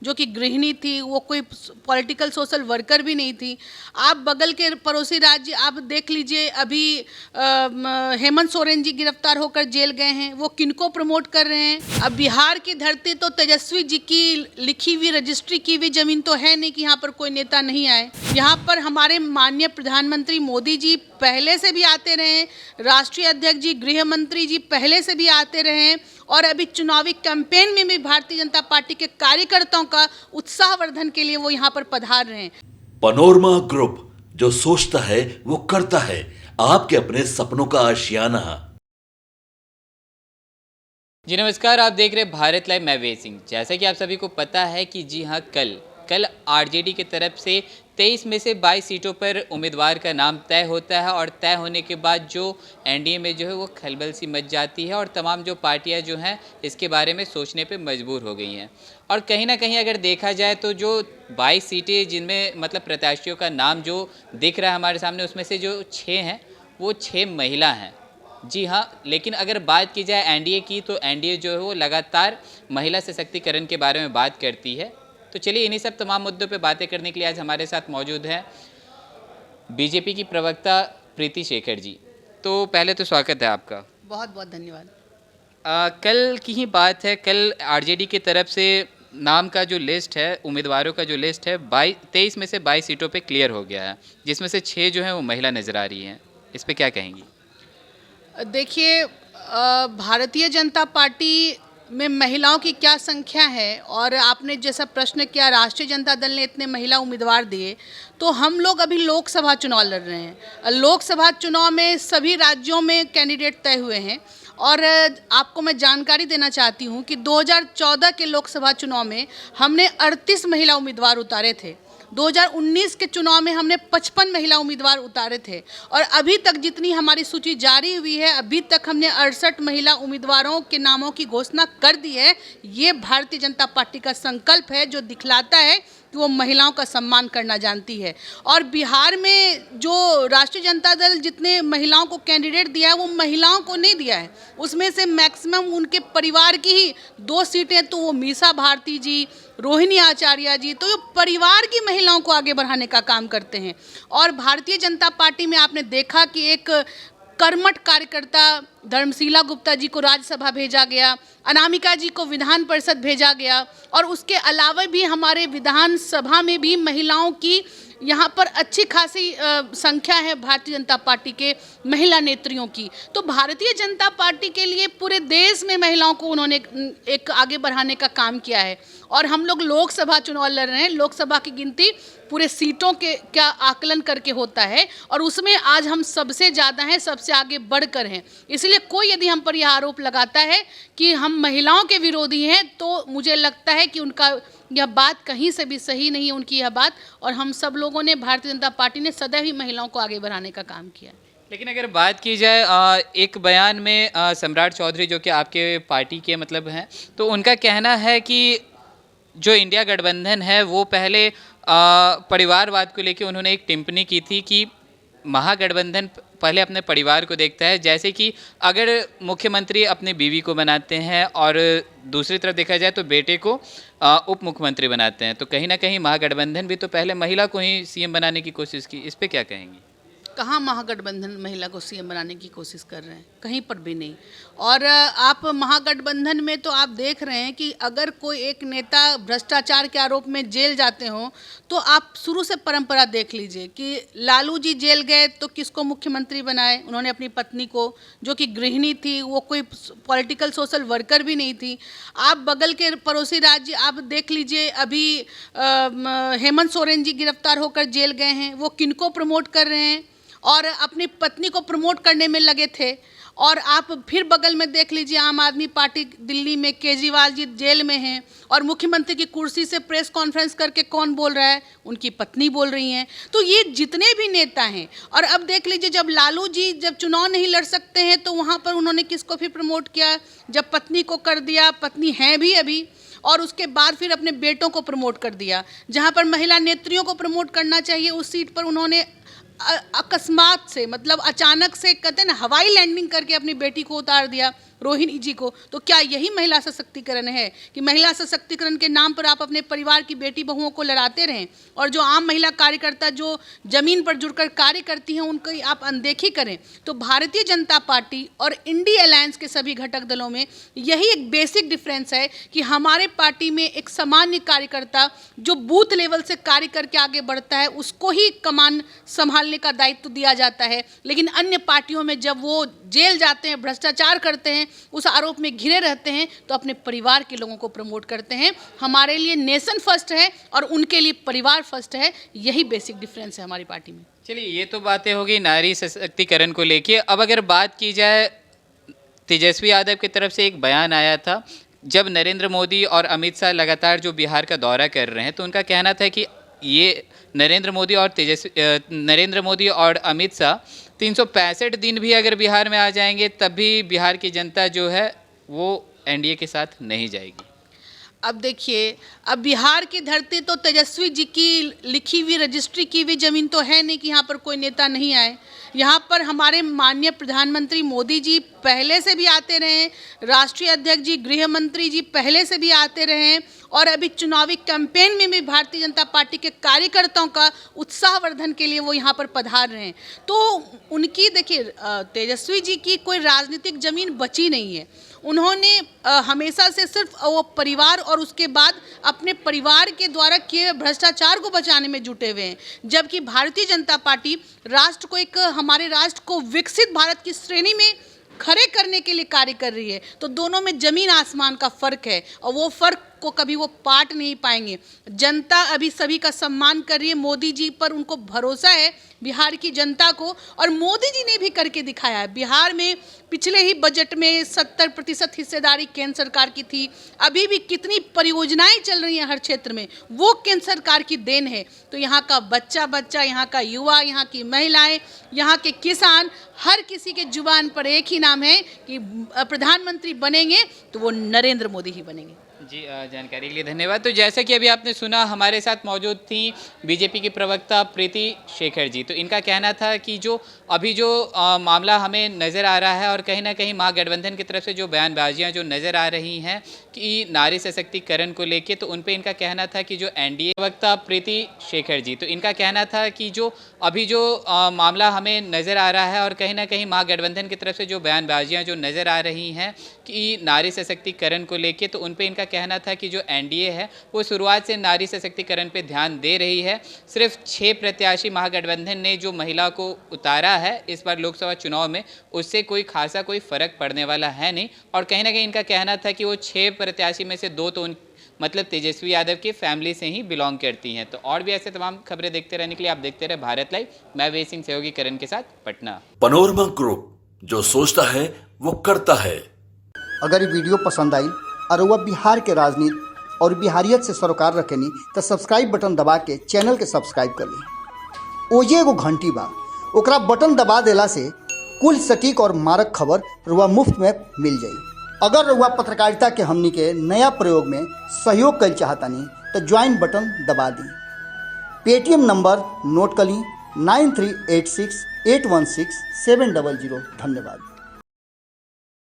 जो कि गृहिणी थी, वो कोई पॉलिटिकल सोशल वर्कर भी नहीं थी। आप बगल के पड़ोसी राज्य आप देख लीजिए, अभी हेमंत सोरेन जी गिरफ्तार होकर जेल गए हैं, वो किनको प्रमोट कर रहे हैं। अब बिहार की धरती तो तेजस्वी जी की लिखी हुई रजिस्ट्री की हुई जमीन तो है नहीं कि यहाँ पर कोई नेता नहीं आए। यहाँ पर हमारे माननीय प्रधानमंत्री मोदी जी पहले से भी आते रहे, राष्ट्रीय अध्यक्ष जी, गृह मंत्री जी पहले से भी आते रहे, और अभी चुनावी कैंपेन में भी भारतीय जनता पार्टी के कार्यकर्ताओं का उत्साहवर्धन के लिए वो यहाँ पर पधार रहे हैं। पनोरमा ग्रुप, जो सोचता है वो करता है, आपके अपने सपनों का आशियाना। जी नमस्कार, आप देख रहे हैं भारत लाइव। मैं वेद सिंह। जैसा कि आप सभी को पता है कि जी हाँ, कल आरजेडी की तरफ से 23 में से 22 सीटों पर उम्मीदवार का नाम तय होता है, और तय होने के बाद जो एनडीए में जो है वो खलबल सी मच जाती है, और तमाम जो पार्टियां जो हैं इसके बारे में सोचने पे मजबूर हो गई हैं। और कहीं ना कहीं अगर देखा जाए तो जो 22 सीटें जिनमें मतलब प्रत्याशियों का नाम जो दिख रहा है हमारे सामने, उसमें से जो 6 हैं वो 6 महिला हैं। जी हाँ, लेकिन अगर बात की जाए एनडीए की, तो एनडीए जो है वो लगातार महिला सशक्तिकरण के बारे में बात करती है। तो चलिए इन्हीं सब तमाम मुद्दों पे बातें करने के लिए आज हमारे साथ मौजूद हैं बीजेपी की प्रवक्ता प्रीति शेखर जी। तो पहले तो स्वागत है आपका। बहुत बहुत धन्यवाद। कल की ही बात है, कल आरजेडी की तरफ से नाम का जो लिस्ट है, उम्मीदवारों का जो लिस्ट है 23 में से 22 सीटों पे क्लियर हो गया है, जिसमें से 6 जो हैं वो महिला नज़र आ रही हैं। इस पर क्या कहेंगी? देखिए, भारतीय जनता पार्टी में महिलाओं की क्या संख्या है, और आपने जैसा प्रश्न किया राष्ट्रीय जनता दल ने इतने महिला उम्मीदवार दिए, तो हम लोग अभी लोकसभा चुनाव लड़ रहे हैं। लोकसभा चुनाव में सभी राज्यों में कैंडिडेट तय हुए हैं, और आपको मैं जानकारी देना चाहती हूं कि 2014 के लोकसभा चुनाव में हमने 38 महिला उम्मीदवार उतारे थे। 2019 के चुनाव में हमने 55 महिला उम्मीदवार उतारे थे, और अभी तक जितनी हमारी सूची जारी हुई है, अभी तक हमने 68 महिला उम्मीदवारों के नामों की घोषणा कर दी है। ये भारतीय जनता पार्टी का संकल्प है, जो दिखलाता है कि वो महिलाओं का सम्मान करना जानती है। और बिहार में जो राष्ट्रीय जनता दल जितने महिलाओं को कैंडिडेट दिया है, वो महिलाओं को नहीं दिया है, उसमें से मैक्सिमम उनके परिवार की ही 2 सीटें, तो वो मीसा भारती जी, रोहिणी आचार्य जी, तो ये परिवार की महिलाओं को आगे बढ़ाने का काम करते हैं। और भारतीय जनता पार्टी में आपने देखा कि एक कर्मठ कार्यकर्ता धर्मशीला गुप्ता जी को राज्यसभा भेजा गया, अनामिका जी को विधान परिषद भेजा गया, और उसके अलावा भी हमारे विधानसभा में भी महिलाओं की यहाँ पर अच्छी खासी संख्या है भारतीय जनता पार्टी के महिला नेत्रियों की। तो भारतीय जनता पार्टी के लिए पूरे देश में महिलाओं को उन्होंने एक आगे बढ़ाने का काम किया है। और हम लोग लोकसभा चुनाव लड़ रहे हैं। लोकसभा की गिनती पूरे सीटों के क्या आकलन करके होता है, और उसमें आज हम सबसे ज़्यादा हैं, सबसे आगे बढ़कर हैं। इसलिए कोई यदि हम पर यह आरोप लगाता है कि हम महिलाओं के विरोधी हैं, तो मुझे लगता है कि उनका यह बात कहीं से भी सही नहीं है, उनकी यह बात। और हम सब लोगों ने, भारतीय जनता पार्टी ने सदैव ही महिलाओं को आगे बढ़ाने का काम किया। लेकिन अगर बात की जाए एक बयान में सम्राट चौधरी जो कि आपके पार्टी के मतलब हैं, तो उनका कहना है कि जो इंडिया गठबंधन है वो पहले परिवारवाद को लेकर उन्होंने एक टिप्पणी की थी कि महागठबंधन पहले अपने परिवार को देखता है। जैसे कि अगर मुख्यमंत्री अपनी बीवी को बनाते हैं और दूसरी तरफ देखा जाए तो बेटे को उप मुख्यमंत्री बनाते हैं, तो कहीं ना कहीं महागठबंधन भी तो पहले महिला को ही सीएम बनाने की कोशिश की। इस पर क्या कहेंगी? कहाँ महागठबंधन महिला को सीएम बनाने की कोशिश कर रहे हैं? कहीं पर भी नहीं। और आप महागठबंधन में तो आप देख रहे हैं कि अगर कोई एक नेता भ्रष्टाचार के आरोप में जेल जाते हो, तो आप शुरू से परंपरा देख लीजिए कि लालू जी जेल गए तो किसको मुख्यमंत्री बनाए? उन्होंने अपनी पत्नी को, जो कि गृहिणी थी, वो कोई पॉलिटिकल सोशल वर्कर भी नहीं थी। आप बगल के पड़ोसी राज्य आप देख लीजिए, अभी हेमंत सोरेन जी गिरफ्तार होकर जेल गए हैं, वो किनको प्रमोट कर रहे हैं? और अपनी पत्नी को प्रमोट करने में लगे थे। और आप फिर बगल में देख लीजिए, आम आदमी पार्टी दिल्ली में केजरीवाल जी जेल में हैं, और मुख्यमंत्री की कुर्सी से प्रेस कॉन्फ्रेंस करके कौन बोल रहा है? उनकी पत्नी बोल रही हैं। तो ये जितने भी नेता हैं, और अब देख लीजिए जब लालू जी जब चुनाव नहीं लड़ सकते हैं, तो वहाँ पर उन्होंने किसको फिर प्रमोट किया? जब पत्नी को कर दिया, पत्नी हैं भी अभी, और उसके बाद फिर अपने बेटों को प्रमोट कर दिया। जहाँ पर महिला नेत्रियों को प्रमोट करना चाहिए, उस सीट पर उन्होंने अकस्मात से, मतलब अचानक से कहते हैं ना, हवाई लैंडिंग करके अपनी बेटी को उतार दिया। रोहिणी जी को, तो क्या यही महिला सशक्तिकरण है कि महिला सशक्तिकरण के नाम पर आप अपने परिवार की बेटी बहुओं को लड़ाते रहें और जो आम महिला कार्यकर्ता जो जमीन पर जुड़कर कार्य करती हैं उनकी आप अनदेखी करें? तो भारतीय जनता पार्टी और इंडी अलायंस के सभी घटक दलों में यही एक बेसिक डिफरेंस है कि हमारे पार्टी में एक सामान्य कार्यकर्ता जो बूथ लेवल से कार्य करके आगे बढ़ता है उसको ही कमान संभालने का दायित्व दिया जाता है, लेकिन अन्य पार्टियों में जब वो जेल जाते हैं, भ्रष्टाचार करते हैं, उस आरोप में घिरे रहते हैं, तो अपने परिवार के लोगों को प्रमोट करते हैं। हमारे लिए नेशन फर्स्ट है और उनके लिए परिवार फर्स्ट है, यही बेसिक डिफरेंस है हमारी पार्टी में। चलिए, ये तो बातें होगी नारी सशक्तिकरण को लेके। अब अगर बात की जाए, तेजस्वी यादव की तरफ से एक बयान आया था जब नरेंद्र मोदी और अमित शाह लगातार जो बिहार का दौरा कर रहे हैं, तो उनका कहना था कि ये नरेंद्र मोदी और अमित शाह 365 दिन भी अगर बिहार में आ जाएंगे तब भी बिहार की जनता जो है वो एनडीए के साथ नहीं जाएगी। अब देखिए, अब बिहार की धरती तो तेजस्वी जी की लिखी हुई रजिस्ट्री की हुई ज़मीन तो है नहीं कि यहाँ पर कोई नेता नहीं आए। यहाँ पर हमारे माननीय प्रधानमंत्री मोदी जी पहले से भी आते रहे, राष्ट्रीय अध्यक्ष जी, गृह मंत्री जी पहले से भी आते रहे और अभी चुनावी कैंपेन में भी भारतीय जनता पार्टी के कार्यकर्ताओं का उत्साहवर्धन के लिए वो यहाँ पर पधार रहे हैं। तो उनकी देखिए, तेजस्वी जी की कोई राजनीतिक जमीन बची नहीं है। उन्होंने हमेशा से सिर्फ वो परिवार और उसके बाद अपने परिवार के द्वारा किए भ्रष्टाचार को बचाने में जुटे हुए हैं, जबकि भारतीय जनता पार्टी राष्ट्र को हमारे राष्ट्र को विकसित भारत की श्रेणी में खड़े करने के लिए कार्य कर रही है। तो दोनों में जमीन आसमान का फर्क है और वो फर्क को कभी वो पाट नहीं पाएंगे। जनता अभी सभी का सम्मान कर रही है, मोदी जी पर उनको भरोसा है बिहार की जनता को, और मोदी जी ने भी करके दिखाया है। बिहार में पिछले ही बजट में 70% हिस्सेदारी केंद्र सरकार की थी। अभी भी कितनी परियोजनाएं चल रही हैं हर क्षेत्र में, वो केंद्र सरकार की देन है। तो यहाँ का बच्चा, यहाँ का युवा, यहाँ की महिलाएं, यहाँ के किसान, हर किसी के जुबान पर एक ही नाम है कि प्रधानमंत्री बनेंगे तो वो नरेंद्र मोदी ही बनेंगे। जी, जानकारी के लिए धन्यवाद। तो जैसा कि अभी आपने सुना, हमारे साथ मौजूद थी बीजेपी की प्रवक्ता प्रीति शेखर जी। तो इनका कहना था कि जो अभी जो मामला हमें नज़र आ रहा है और कहीं ना कहीं महागठबंधन की तरफ से जो बयानबाजियां जो नज़र आ रही हैं कि नारी सशक्तिकरण को लेके, तो उन पे इनका कहना था कि जो एनडीए प्रवक्ता प्रीति शेखर जी, तो इनका कहना था कि जो अभी जो मामला हमें नज़र आ रहा है और कहीं ना कहीं महागठबंधन की तरफ से जो बयानबाजियां जो नज़र आ रही हैं कि नारी सशक्तिकरण को लेके, तो उन पे इनका कहना था कि जो एनडीए है वो शुरुआत से नारी सशक्तिकरण पे ध्यान दे रही है। सिर्फ 6 प्रत्याशी महागठबंधन ने जो महिला को उतारा है इस बार लोकसभा चुनाव में, उससे कोई खासा कोई फर्क पड़ने वाला है नहीं। और कहीं ना कहीं इनका कहना था कि वो 6 प्रत्याशी में से 2 तो मतलब तेजस्वी यादव की फैमिली से ही बिलोंग करती हैं। तो और भी ऐसे तमाम खबरें देखते रहने के लिए आप देखते रहे भारत लाइव। मैं वे सिंह सहयोगी करण के साथ, पटना। पनोरमा ग्रुप, जो सोचता है वो करता है। अगर ये वीडियो पसंद आई और वह बिहार के राजनीति और बिहारियत से सरोकार रखेनी तो सब्सक्राइब बटन दबा के चैनल के सब्सक्राइब कर ली। ओजे एगो घंटी बा, ओकरा बटन दबा देला से कुल सटीक और मारक खबर रुआ मुफ्त में मिल जाई। अगर रुआ पत्रकारिता के हमनी के नया प्रयोग में सहयोग कर चाहतानी तो ज्वाइन बटन दबा दी। पेटीएम नंबर नोट कर ली 9386816700। धन्यवाद।